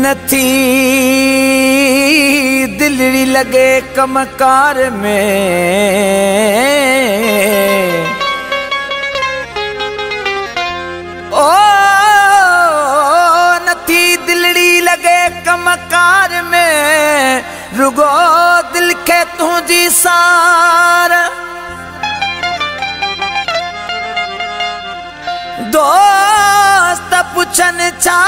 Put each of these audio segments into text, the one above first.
नथी दिलड़ी लगे कमकार में, ओ नथी दिलड़ी लगे कमकार में, रुगो दिल के तुझी सार। दोस्त पुछन चा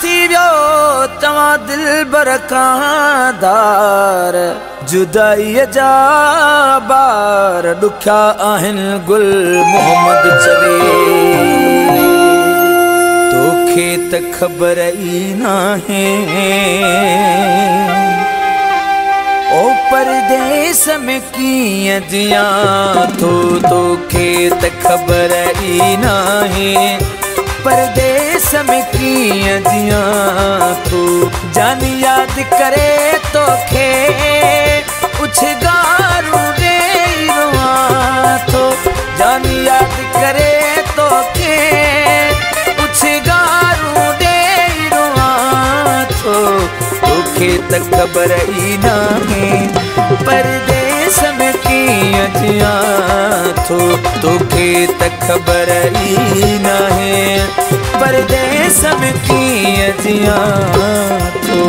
थी व्यो तवा दिल बरकादार, जुदाई जा बार दुखा आहिन गुल मोहम्मद चवे। तोखे त खबर ई नाहे ओ परदेस में किया जिया तो, तोखे त खबर ई नाहे परदेस में किया जिया तो। जान याद करे तोखे उछगारू दे रुआ तो, जान याद करे तोखे उछगारू दे रुआ तो। तोखे त खबर ई नाहे परदेस में किया जिया तो, तोखे त खबर ई नाहे परदेस में किया जिया तो।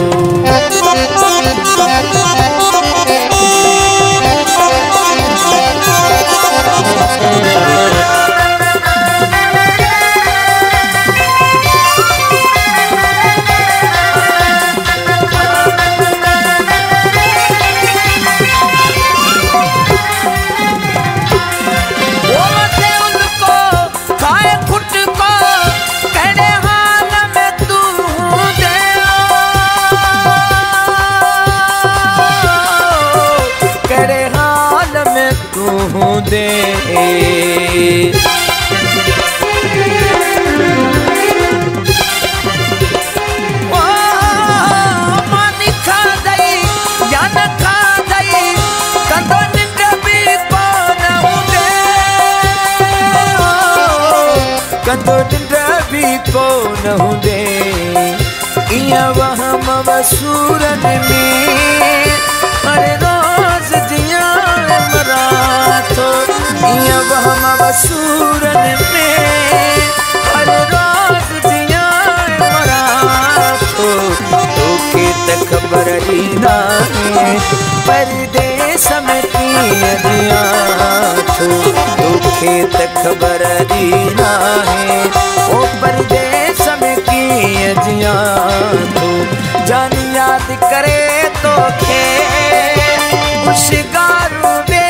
दे ओ मानी खा दई या न खा दई कंदो निंड भी कोन हुंदे, कंदो निंड भी कोन हुंदे। इया वहम वसूरन में हर रोज जिया मरा तो, इया वहम वसूरन में हर रोज जिया मरा तो। तोखे त खबर ई नाहे परदेस में किया जिया तो, तोखे त खबर ई नाहे ओ परदेस में किया जिया तो। जान याद करे तोखे उछगारू दे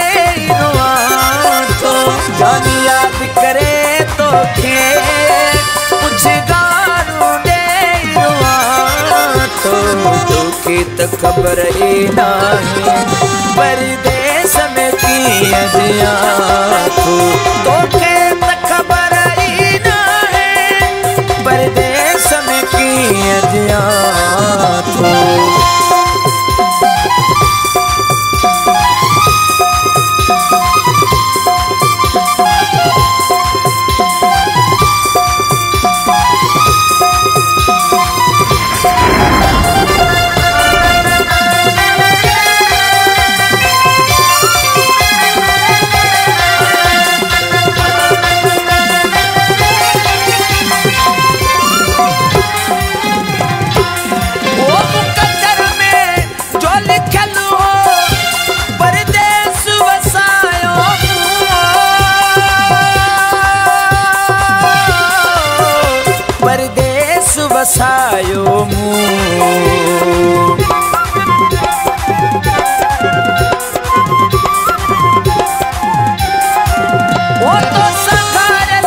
रुआ तो, जान याद करे तोखे उछगारू दे रुआ तो। तोखे त खबर ई नाहे परदेस में किया जिया तो, तोखे त खबर ई नाहे परदेस में किया जिया तो। बसायो मुँह वो तो संघारल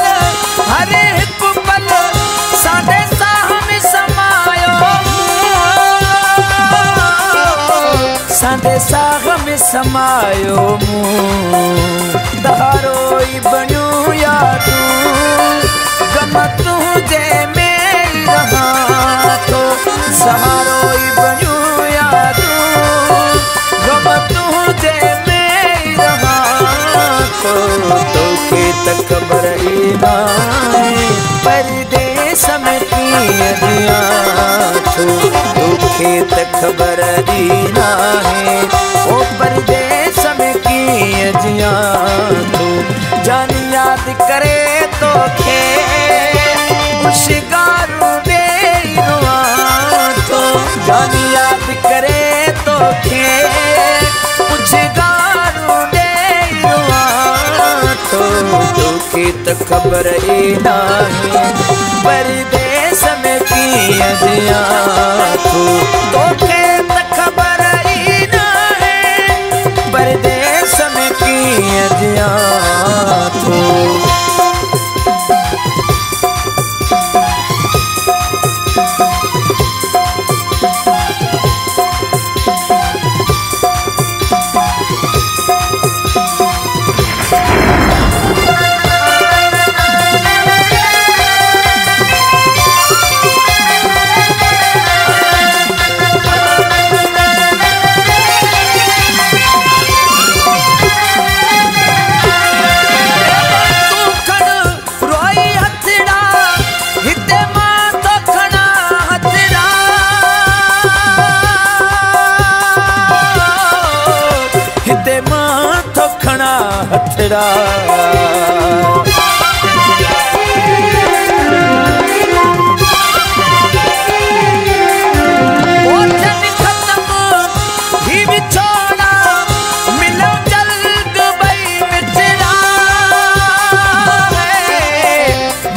हर एक पल सादे साहम समायो, सादे साहम समायो मुँह। दहारो ई बन्यो यादू गम तुझे में रहा तो, सहारो ई बन्यो यादू गम तुझे में रहा तो। तोखे त खबर ई नाहे परदेस में किया ना है ओ परदेस में की जिया तू जान याद करे तो खे उशिगारू दे रुआ तो जान याद करे तो खे उशिगारू दे रुआ तो दुखी तो खबर ही ना है परदेस में की जिया तू दुखी तो खबर ही ना है परदेस में की जिया तू हथड़ा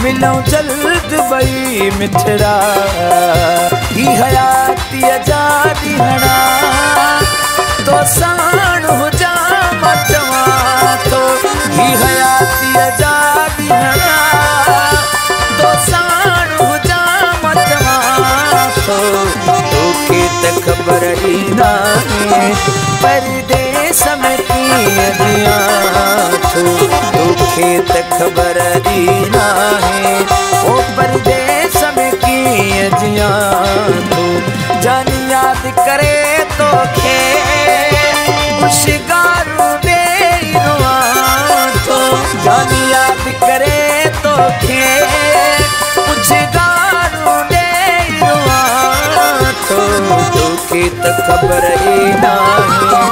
मिलूं जल्द बई मिठड़ा ही हयाती आजादी हना तो साण हो जा मचवा तो ही हयाती आजादी हना तो साण हो जा मचवा तो तोखे त खबर ही ना है परदेस में की जिया तू तोखे त खबर ही ना है ओ परदेस में की जिया तू जान याद करे तो खे उशिगारू दे रुआ तो जान याद करे तो खे उशिगारू दे रुआ तो दुखी तो खबर ही ना है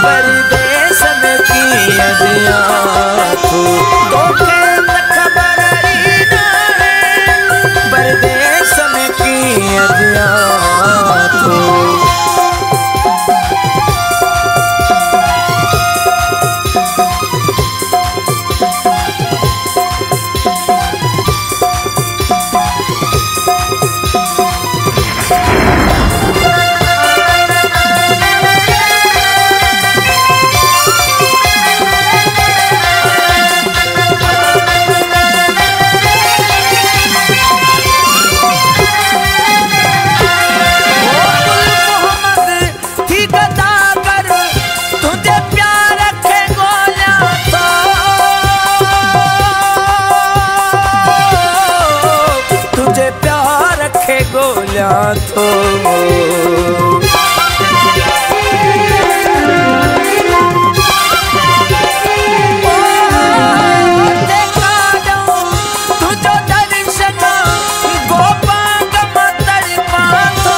परदेस में की जिया तू दुखी तो खबर ही ना है परदेस में की जिया तू गोलियां तो तुझो दर्शन गोपांग मतर पातो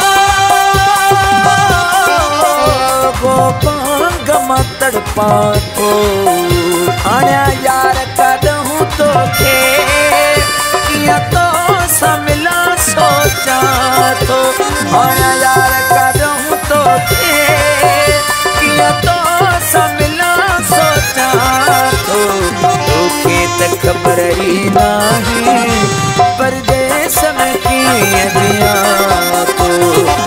गोपांग मतर पातो आया यार कदहूं तो खे किया तो समिला सोचा तो आया यार करूं तो किया तो समिला सोचा तो तोखे त खबर ही ना है परदेस में की जिया तो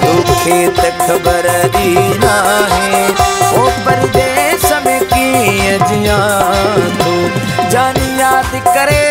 तोखे त खबर ही ना है ओ परदेस में की जिया तो जान याद करे